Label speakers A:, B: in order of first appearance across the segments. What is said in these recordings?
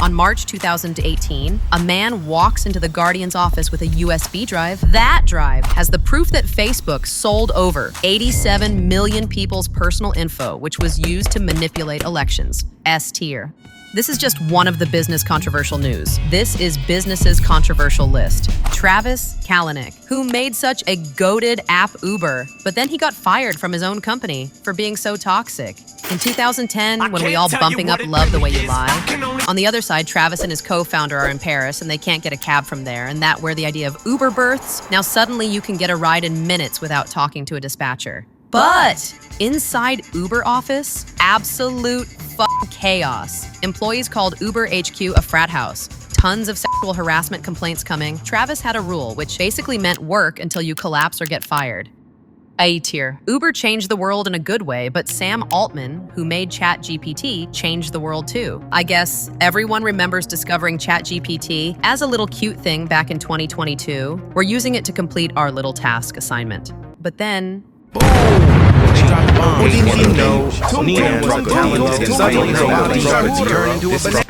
A: On March 2018, a man walks into the Guardian's office with a USB drive. That drive has the proof that Facebook sold over 87 million people's personal info, which was used to manipulate elections. S tier. This is just one of the business controversial news. This is business's controversial list. Travis Kalanick, who made such a goated app Uber, but then he got fired from his own company for being so toxic. In 2010, when we all bumping up Love the Way You Lie. On the other side, Travis and his co-founder are in Paris and they can't get a cab from there, and that where the idea of Uber births. Now suddenly you can get a ride in minutes without talking to a dispatcher. But inside Uber office, absolute chaos. Employees called Uber HQ a frat house. Tons of sexual harassment complaints coming. Travis had a rule, which basically meant work until you collapse or get fired. A tier. Uber changed the world in a good way, but Sam Altman, who made chatgpt, changed the world too. I guess everyone remembers discovering chatgpt as a little cute thing back in 2022. We're using it to complete our little task assignment. But then,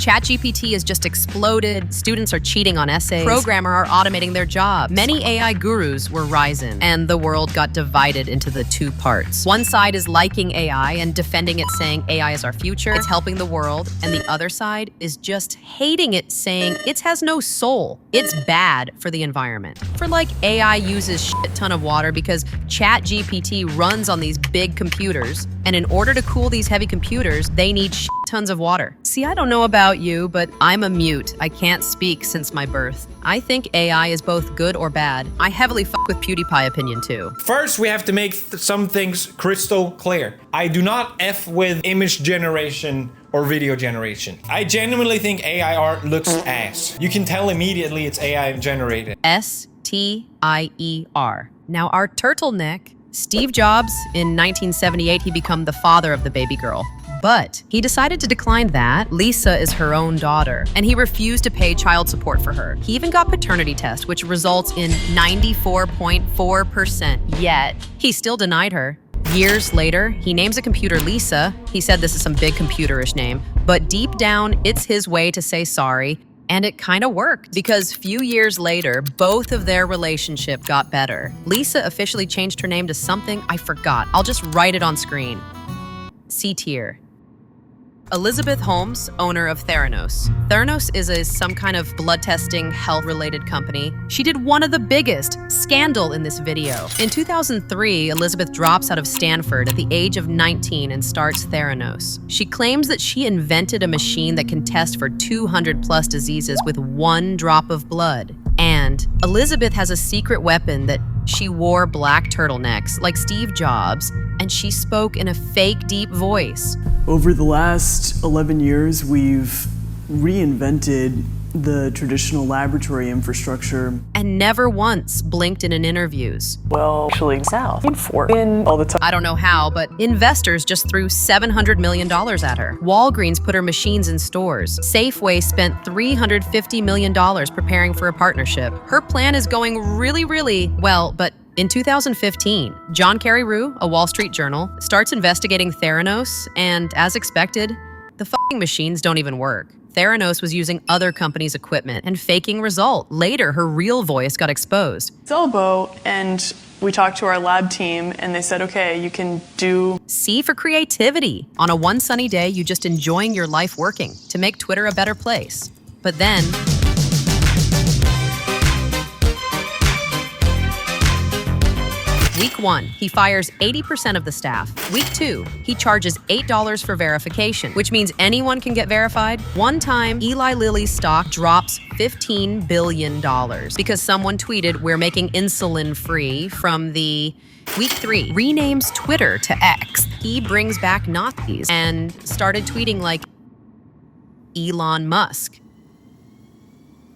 A: ChatGPT has just exploded. Students are cheating on essays. Programmers are automating their job. Many AI gurus were rising, and the world got divided into the two parts. One side is liking AI and defending it, saying AI is our future, it's helping the world, and the other side is just hating it, saying it has no soul. It's bad for the environment. For like, AI uses shit ton of water because ChatGPT runs on these big computers, and in order to cool these heavy computers, they need shit tons of water. See, I don't know about you, but I'm a mute. I can't speak since my birth. I think AI is both good or bad. I heavily fuck with PewDiePie opinion too.
B: First, we have to make some things crystal clear. I do not F with image generation or video generation. I genuinely think AI art looks ass. You can tell immediately it's AI generated.
A: S-T-I-E-R. Now our turtleneck, Steve Jobs, in 1978, he became the father of the baby girl. But he decided to decline that. Lisa is her own daughter, and he refused to pay child support for her. He even got paternity test, which results in 94.4%. Yet, he still denied her. Years later, he names a computer Lisa. He said this is some big computerish name, but deep down, it's his way to say sorry. And it kind of worked, because few years later, both of their relationship got better. Lisa officially changed her name to something I forgot. I'll just write it on screen. C tier. Elizabeth Holmes, owner of Theranos. Theranos is some kind of blood testing, health-related company. She did one of the biggest scandal in this video. In 2003, Elizabeth drops out of Stanford at the age of 19 and starts Theranos. She claims that she invented a machine that can test for 200 plus diseases with one drop of blood. And Elizabeth has a secret weapon that she wore black turtlenecks like Steve Jobs, and she spoke in a fake deep voice.
C: Over the last 11 years, we've reinvented the traditional laboratory infrastructure.
A: And never once blinked in interviews.
C: Well, actually, south. In all the time.
A: I don't know how, but investors just threw $700 million at her. Walgreens put her machines in stores. Safeway spent $350 million preparing for a partnership. Her plan is going really well, but in 2015, John Carreyrou, a Wall Street Journal, starts investigating Theranos, and as expected, the fucking machines don't even work. Theranos was using other companies' equipment and faking result. Later, her real voice got exposed.
D: Elbow, and we talked to our lab team, and they said, okay, you can do
A: C for creativity. On a one sunny day, you just enjoying your life working to make Twitter a better place. But then, Week 1, he fires 80% of the staff. Week 2, he charges $8 for verification, which means anyone can get verified. One time, Eli Lilly's stock drops $15 billion because someone tweeted, "We're making insulin free" from the... Week 3, renames Twitter to X. He brings back Nazis and started tweeting like Elon Musk.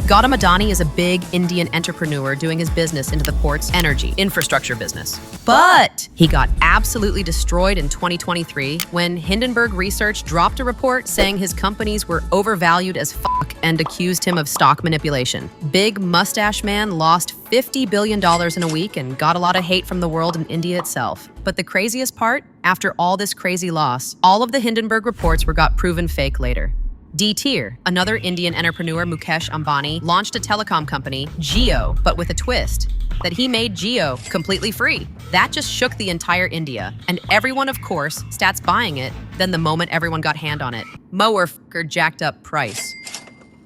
A: Gautam Adani is a big Indian entrepreneur doing his business into the port's energy infrastructure business. But he got absolutely destroyed in 2023 when Hindenburg Research dropped a report saying his companies were overvalued as fuck and accused him of stock manipulation. Big mustache man lost $50 billion in a week and got a lot of hate from the world and India itself. But the craziest part, after all this crazy loss, all of the Hindenburg reports got proven fake later. D tier. Another Indian entrepreneur, Mukesh Ambani, launched a telecom company, Jio, but with a twist that he made Jio completely free. That just shook the entire India. And everyone, of course, starts buying it then the moment everyone got hand on it. Mower jacked up price.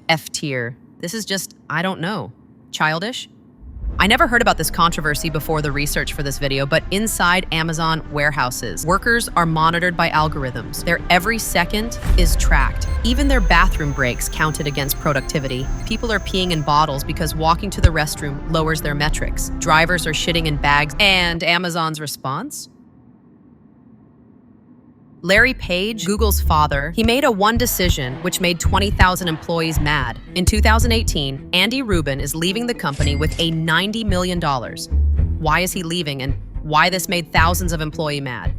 A: F tier. This is just, I don't know, childish? I never heard about this controversy before the research for this video, but inside Amazon warehouses, workers are monitored by algorithms. Their every second is tracked. Even their bathroom breaks counted against productivity. People are peeing in bottles because walking to the restroom lowers their metrics. Drivers are shitting in bags. And Amazon's response? Larry Page, Google's father, he made a one decision which made 20,000 employees mad. In 2018, Andy Rubin is leaving the company with a $90 million. Why is he leaving and why this made thousands of employees mad?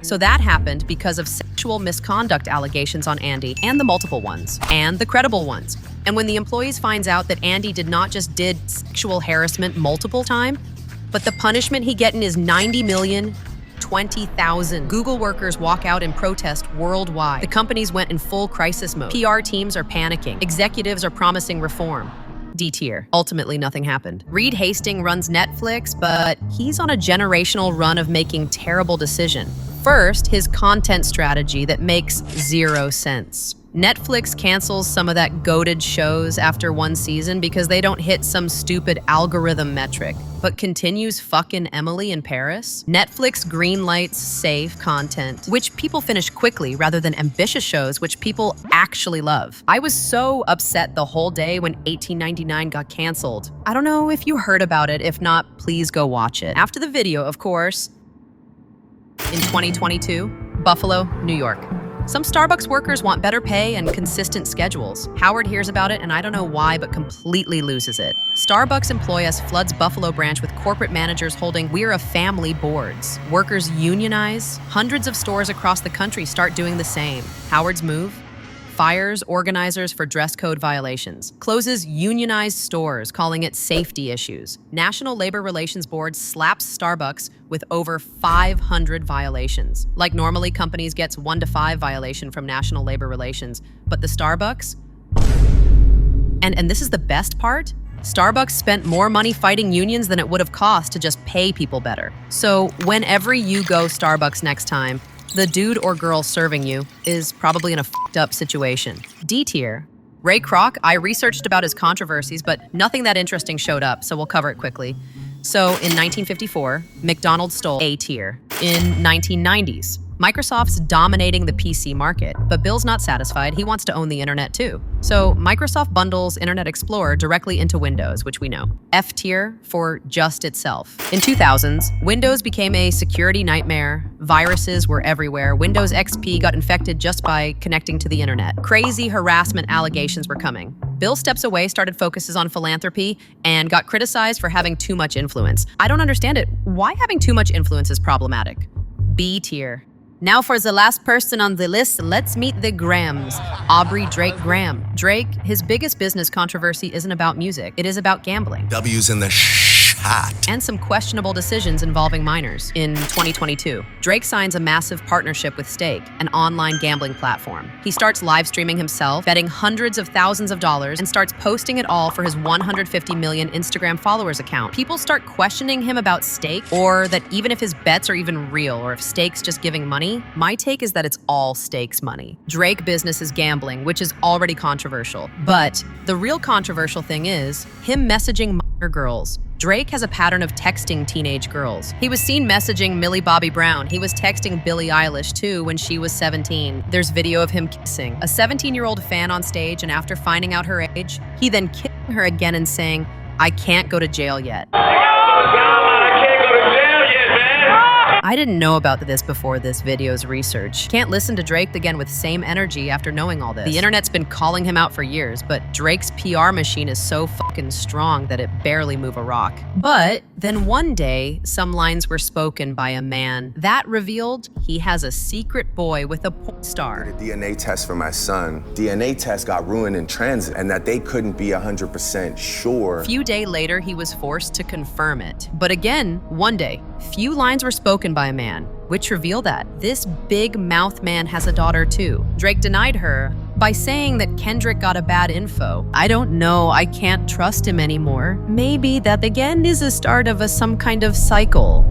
A: So that happened because of sexual misconduct allegations on Andy, and the multiple ones, and the credible ones. And when the employees finds out that Andy did not just did sexual harassment multiple times, but the punishment he getting is 90 million, 20,000. Google workers walk out and protest worldwide. The companies went in full crisis mode. PR teams are panicking. Executives are promising reform. D tier. Ultimately, nothing happened. Reed Hastings runs Netflix, but he's on a generational run of making terrible decisions. First, his content strategy that makes zero sense. Netflix cancels some of that goated shows after one season because they don't hit some stupid algorithm metric, but continues fucking Emily in Paris. Netflix greenlights safe content, which people finish quickly rather than ambitious shows, which people actually love. I was so upset the whole day when 1899 got canceled. I don't know if you heard about it. If not, please go watch it. After the video, of course, in 2022, Buffalo, New York. Some Starbucks workers want better pay and consistent schedules. Howard hears about it, and I don't know why, but completely loses it. Starbucks employees floods Buffalo branch with corporate managers holding "We're a family" boards. Workers unionize. Hundreds of stores across the country start doing the same. Howard's move? Fires organizers for dress code violations. Closes unionized stores, calling it safety issues. National Labor Relations Board slaps Starbucks with over 500 violations. Like normally, companies gets 1 to 5 violation from National Labor Relations, but the Starbucks? And this is the best part? Starbucks spent more money fighting unions than it would have cost to just pay people better. So whenever you go Starbucks next time, the dude or girl serving you is probably in a fucked up situation. D tier. Ray Kroc, I researched about his controversies, but nothing that interesting showed up, so we'll cover it quickly. So in 1954, McDonald stole A tier. In 1990s, Microsoft's dominating the PC market, but Bill's not satisfied. He wants to own the internet too. So Microsoft bundles Internet Explorer directly into Windows, which we know. F tier for just itself. In 2000s, Windows became a security nightmare. Viruses were everywhere. Windows XP got infected just by connecting to the internet. Crazy harassment allegations were coming. Bill steps away, started focuses on philanthropy, and got criticized for having too much influence. I don't understand it. Why having too much influence is problematic? B tier. Now for the last person on the list, let's meet the Grahams. Aubrey Drake Graham. Drake, his biggest business controversy isn't about music. It is about gambling.
E: W's in the shot.
A: And some questionable decisions involving minors. In 2022, Drake signs a massive partnership with Stake, an online gambling platform. He starts live streaming himself, betting hundreds of thousands of dollars, and starts posting it all for his 150 million Instagram followers account. People start questioning him about Stake, or that even if his bets are even real, or if Stake's just giving money. My take is that it's all Stake's money. Drake business is gambling, which is already controversial. But the real controversial thing is him messaging minor girls. Drake has a pattern of texting teenage girls. He was seen messaging Millie Bobby Brown. He was texting Billie Eilish too when she was 17. There's video of him kissing a 17-year-old fan on stage, and after finding out her age, he then kissed her again and saying, "I can't go to jail yet." I didn't know about this before this video's research. Can't listen to Drake again with same energy after knowing all this. The internet's been calling him out for years, but Drake's PR machine is so fucking strong that it barely move a rock. But then one day, some lines were spoken by a man that revealed he has a secret boy with a porn star.
F: The DNA test for my son, DNA test got ruined in transit, and that they couldn't be 100% sure.
A: A few days later, he was forced to confirm it. But again, one day, few lines were spoken by a man, which revealed that this big mouth man has a daughter too. Drake denied her, By saying that Kendrick got a bad info, I don't know, I can't trust him anymore. Maybe that again is the start of some kind of cycle.